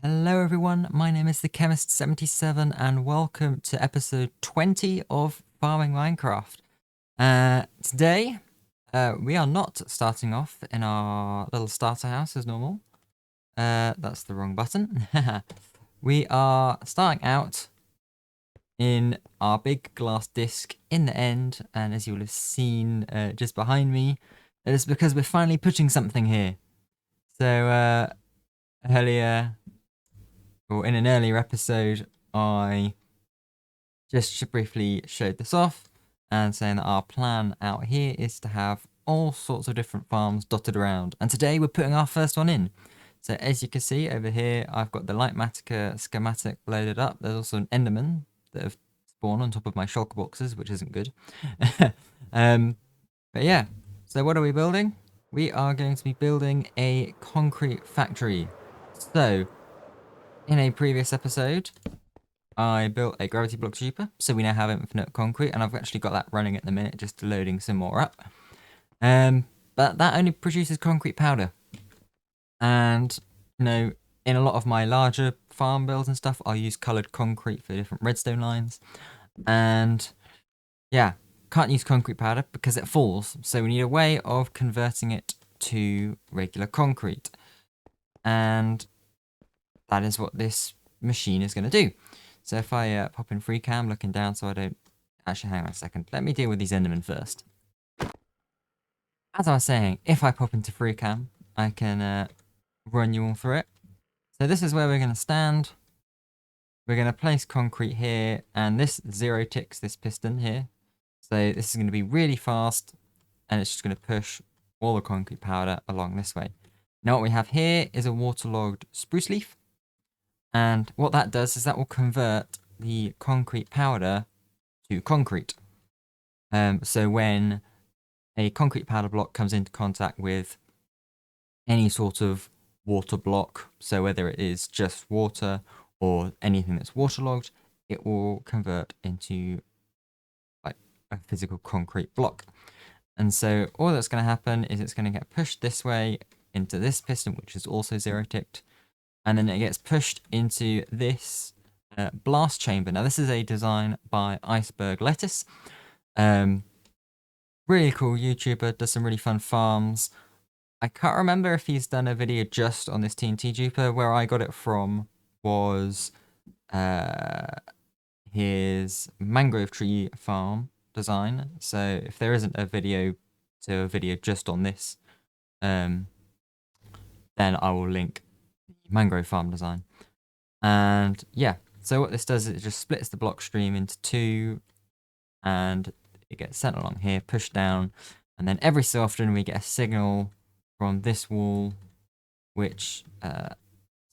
Hello everyone, my name is the Chemist77 and welcome to episode 20 of Farming Minecraft. Today, we are not starting off in our little starter house as normal. That's the wrong button. We are starting out in our big glass disc in the end, and as you will have seen just behind me, it is because we're finally putting something here. So, earlier, or in an earlier episode, I just briefly showed this off and saying that our plan out here is to have all sorts of different farms dotted around. And today we're putting our first one in. So as you can see over here, I've got the Lightmatica schematic loaded up. There's also an Enderman that have spawned on top of my shulker boxes, which isn't good. But yeah, so what are we building? We are going to be building a concrete factory. So in a previous episode, I built a gravity block duper, so we now have infinite concrete, and I've actually got that running at the minute, just loading some more up. But that only produces concrete powder. And, you know, in a lot of my larger farm builds and stuff, I'll use coloured concrete for different redstone lines. And, yeah, can't use concrete powder because it falls, so we need a way of converting it to regular concrete. And that is what this machine is going to do. So if I pop in free cam looking down so I don't... Actually, hang on a second. Let me deal with these Endermen first. As I was saying, if I pop into free cam, I can run you all through it. So this is where we're going to stand. We're going to place concrete here, and this zero ticks this piston here. So this is going to be really fast, and it's just going to push all the concrete powder along this way. Now what we have here is a waterlogged spruce leaf. And what that does is that will convert the concrete powder to concrete. So when a concrete powder block comes into contact with any sort of water block, so whether it is just water or anything that's waterlogged, it will convert into like a physical concrete block. And so all that's going to happen is it's going to get pushed this way into this piston, which is also zero ticked. And then it gets pushed into this blast chamber. Now, this is a design by Iceberg Lettuce. Really cool YouTuber, does some really fun farms. I can't remember if he's done a video just on this TNT duper. Where I got it from was his mangrove tree farm design. So if there isn't a video just on this, then I will link mangrove farm design. And yeah, so what this does is it just splits the block stream into two, and it gets sent along here, pushed down, and then every so often we get a signal from this wall which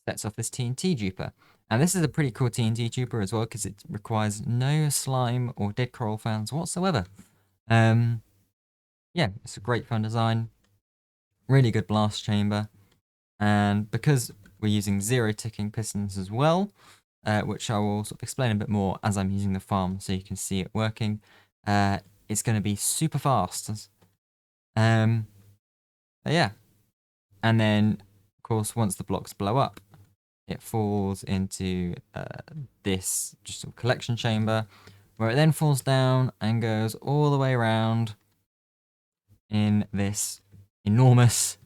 sets off this TNT duper. And this is a pretty cool TNT duper as well because it requires no slime or dead coral fans whatsoever. Yeah, it's a great fun design, really good blast chamber, and because we're using zero ticking pistons as well, which I will sort of explain a bit more as I'm using the farm so you can see it working, it's going to be super fast. Yeah. And then, of course, once the blocks blow up, it falls into this just sort of collection chamber, where it then falls down and goes all the way around in this enormous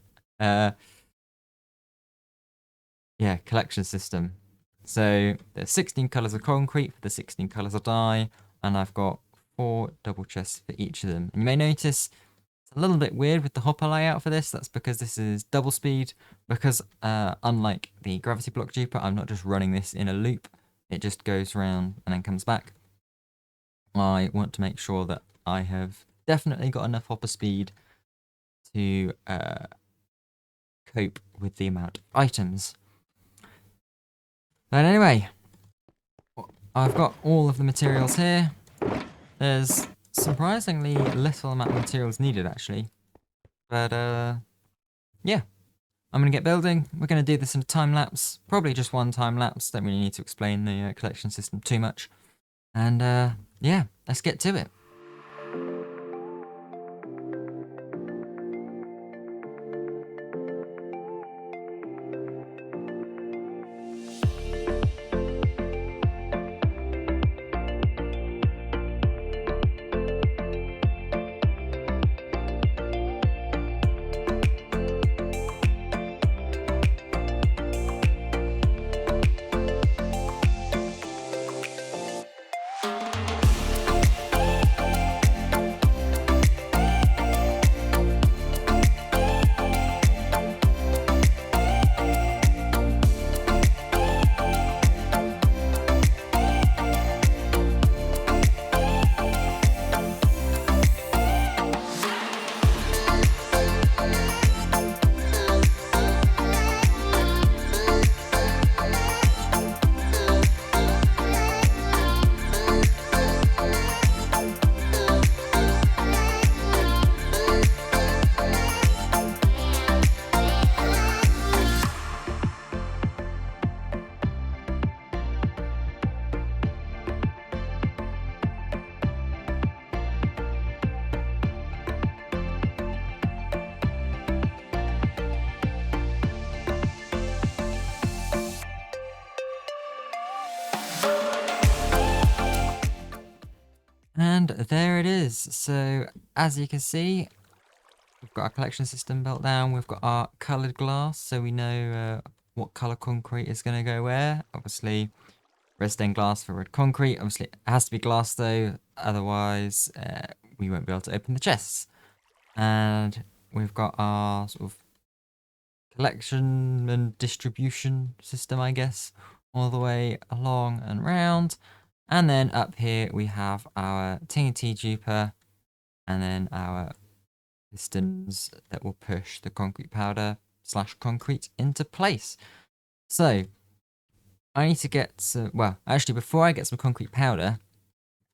collection system. So there's 16 colours of concrete for the 16 colours of dye, and I've got 4 double chests for each of them. And you may notice it's a little bit weird with the hopper layout for this. That's because this is double speed, because unlike the gravity block duper, I'm not just running this in a loop. It just goes around and then comes back. I want to make sure that I have definitely got enough hopper speed to cope with the amount of items. But anyway, I've got all of the materials here. There's surprisingly little amount of materials needed, actually. But, yeah. I'm going to get building. We're going to do this in a time lapse. Probably just one time lapse. Don't really need to explain the collection system too much. And, yeah, let's get to it. And there it is. So as you can see, we've got our collection system built down. We've got our coloured glass, so we know what colour concrete is going to go where. Obviously, red stained glass for red concrete. Obviously, it has to be glass though, otherwise we won't be able to open the chests. And we've got our sort of collection and distribution system, I guess, all the way along and round. And then up here we have our TNT duper, and then our pistons that will push the concrete powder / concrete into place. So I need to get some, well, actually before I get some concrete powder,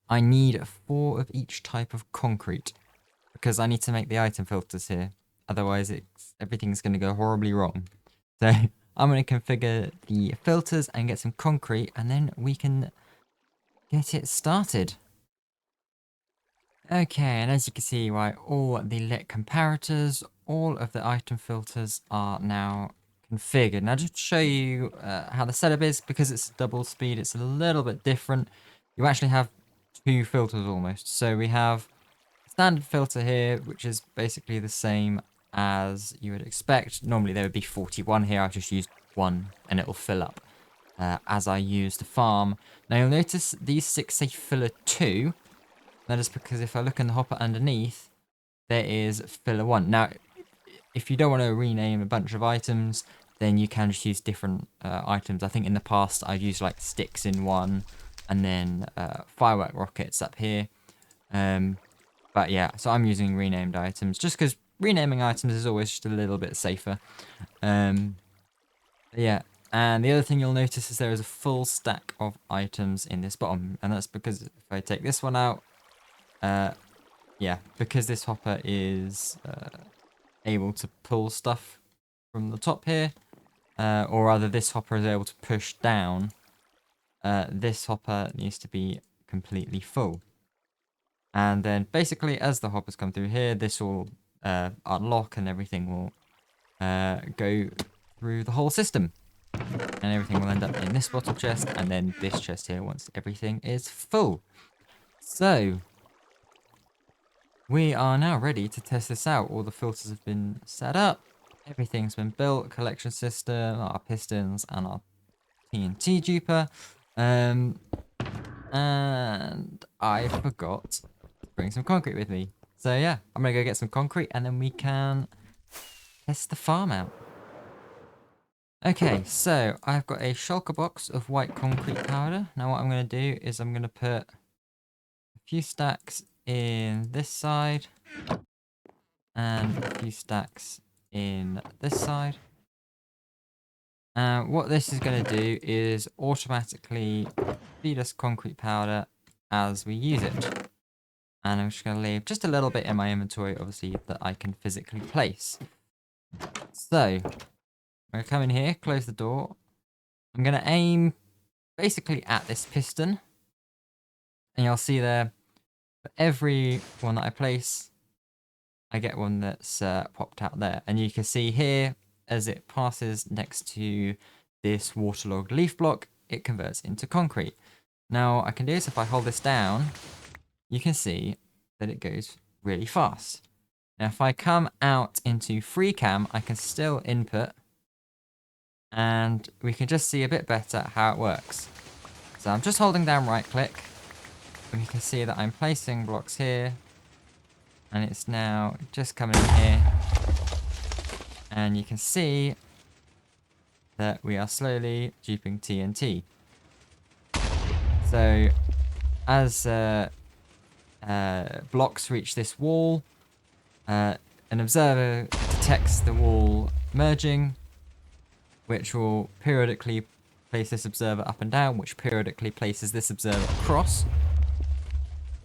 I need 4 of each type of concrete because I need to make the item filters here. Otherwise everything's going to go horribly wrong. So I'm going to configure the filters and get some concrete, and then we can get it started. Okay, and as you can see, right, all the lit comparators, all of the item filters are now configured. Now just to show you how the setup is, because it's double speed, it's a little bit different. You actually have 2 filters almost. So we have a standard filter here, which is basically the same as you would expect. Normally there would be 41 here. I've just used 1 and it'll fill up as I use the farm. Now you'll notice these 6 say filler 2. That is because if I look in the hopper underneath, there is filler 1. Now, if you don't want to rename a bunch of items, then you can just use different items. I think in the past I've used like sticks in 1, and then firework rockets up here. But yeah, so I'm using renamed items just because renaming items is always just a little bit safer. Yeah, and the other thing you'll notice is there is a full stack of items in this bottom, and that's because if I take this one out, yeah, because this hopper is able to pull stuff from the top here, or rather this hopper is able to push down, this hopper needs to be completely full. And then basically as the hoppers come through here, this will unlock and everything will go through the whole system. And everything will end up in this bottle chest and then this chest here once everything is full. So we are now ready to test this out. All the filters have been set up. Everything's been built. Collection system, our pistons, and our TNT duper. And I forgot to bring some concrete with me. So yeah, I'm going to go get some concrete and then we can test the farm out. Okay, so I've got a shulker box of white concrete powder. Now what I'm going to do is I'm going to put a few stacks in this side and a few stacks in this side. What this is going to do is automatically feed us concrete powder as we use it. And I'm just going to leave just a little bit in my inventory, obviously, that I can physically place. So I'm going to come in here, close the door. I'm going to aim basically at this piston. And you'll see there, for every one that I place, I get one that's popped out there. And you can see here, as it passes next to this waterlogged leaf block, it converts into concrete. Now I can do this if I hold this down, you can see that it goes really fast. Now if I come out into free cam, I can still input and we can just see a bit better how it works. So I'm just holding down right click and you can see that I'm placing blocks here and it's now just coming in here. And you can see that we are slowly duping TNT. So as blocks reach this wall, an observer detects the wall merging, which will periodically place this observer up and down, which periodically places this observer across,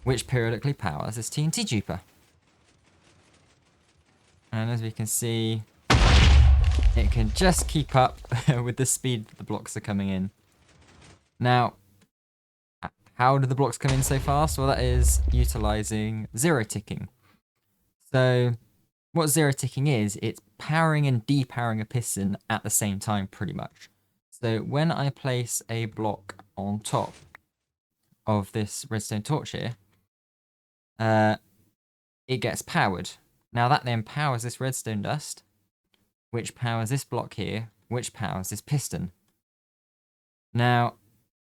which periodically powers this TNT duper. And as we can see, it can just keep up with the speed that the blocks are coming in. Now, how do the blocks come in so fast? Well, that is utilizing zero ticking. So what zero ticking is, it's powering and depowering a piston at the same time, pretty much. So when I place a block on top of this redstone torch here, it gets powered. Now that then powers this redstone dust, which powers this block here, which powers this piston. Now,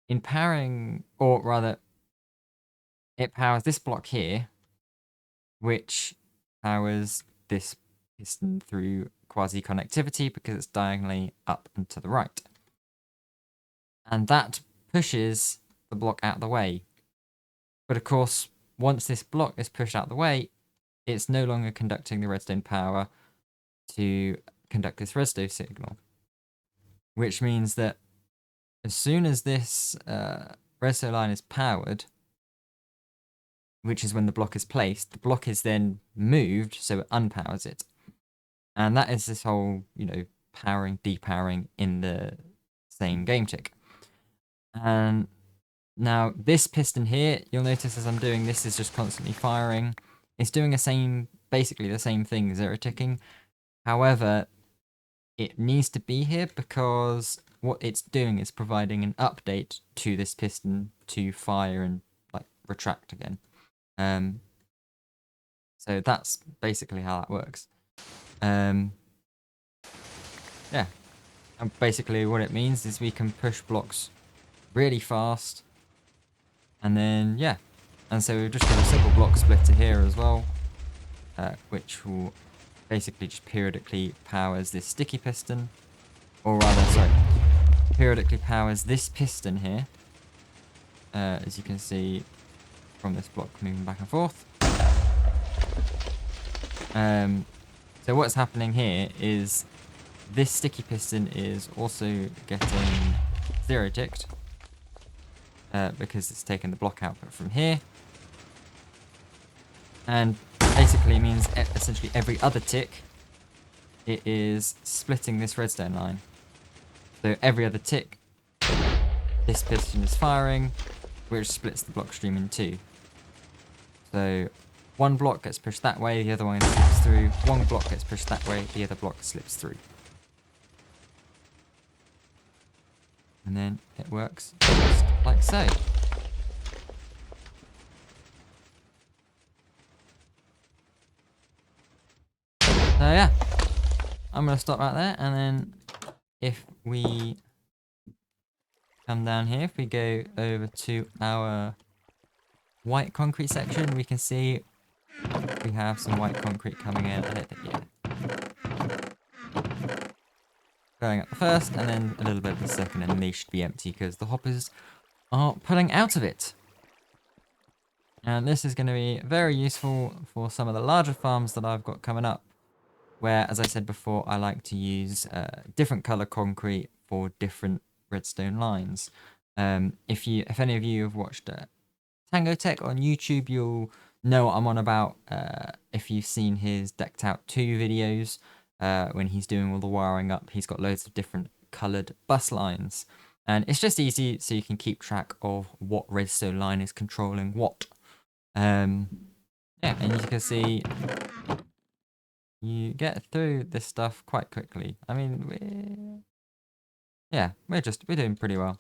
in powering, or rather, it powers this block here, which powers this piston through quasi-connectivity because it's diagonally up and to the right. And that pushes the block out of the way. But of course, once this block is pushed out of the way, it's no longer conducting the redstone power to conduct this redstone signal. Which means that as soon as this redstone line is powered, which is when the block is placed, the block is then moved, so it unpowers it. And that is this whole, powering, depowering in the same game tick. And now this piston here, you'll notice as I'm doing this is just constantly firing. It's doing basically the same thing, zero ticking. However, it needs to be here because what it's doing is providing an update to this piston to fire and retract again. So that's basically how that works. Yeah, and basically what it means is we can push blocks really fast, and then and so we've just got a simple block splitter here as well, which will basically just periodically powers this sticky piston, or rather, sorry, periodically powers this piston here, as you can see from this block moving back and forth. So what's happening here is this sticky piston is also getting zero ticked because it's taken the block output from here, and basically it means essentially every other tick it is splitting this redstone line. So every other tick this piston is firing, which splits the block stream in two. So one block gets pushed that way, the other one slips through. One block gets pushed that way, the other block slips through. And then it works just like so. So yeah, I'm going to stop right there, and then if we come down here, if we go over to our white concrete section, we can see we have some white concrete coming in. I don't think, going up the first, and then a little bit of the second, and they should be empty because the hoppers are pulling out of it. And this is going to be very useful for some of the larger farms that I've got coming up, where, as I said before, I like to use different color concrete for different redstone lines. If any of you have watched Tango Tech on YouTube, you'll know what I'm on about. If you've seen his Decked Out 2 videos, when he's doing all the wiring up, he's got loads of different colored bus lines. And it's just easy so you can keep track of what redstone line is controlling what. And you can see you get through this stuff quite quickly. I mean, we're doing pretty well.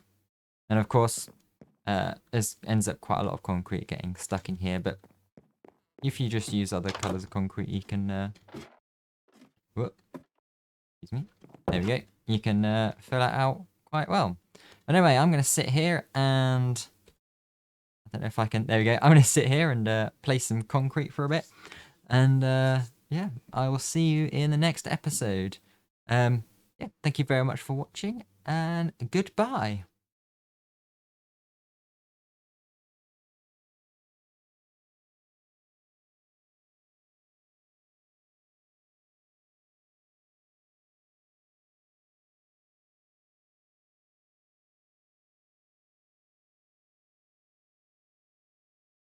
And of course, this ends up quite a lot of concrete getting stuck in here, but if you just use other colors of concrete, you can, excuse me, there we go. You can fill it out quite well. But anyway, I'm going to sit here and, I don't know if I can, there we go. I'm going to sit here and place some concrete for a bit. And I will see you in the next episode. Thank you very much for watching, and goodbye.